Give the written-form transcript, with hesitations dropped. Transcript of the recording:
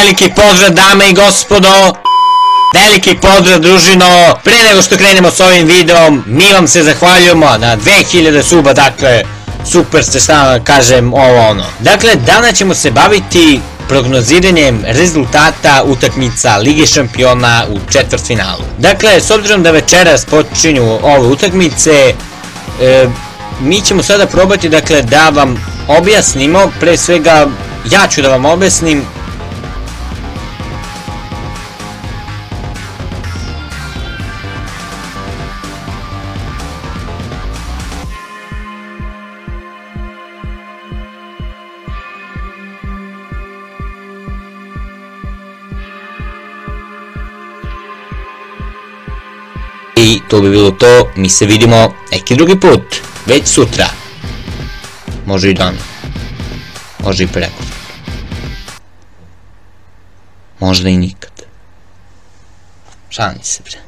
veliki pozdrav dame i gospodo. Veliki pozdrav družino. Prije nego što krenemo s ovim videom, mi vam se zahvaljujemo na 2000 suba, dakle super ste, šta vam kažem, ovo ono. Dakle, danas ćemo se baviti prognoziranjem rezultata utakmica Lige šampiona u četvrtfinalu. Dakle, s obzirom da večeras počinju ove utakmice, mi ćemo sada probati, dakle, da vam objasnimo, pre svega ja ću da vam objasnim i to bi bilo to. Mi se vidimo neki drugi put, već sutra, može i dan, može i preko, možda i nikad, šalim se bre.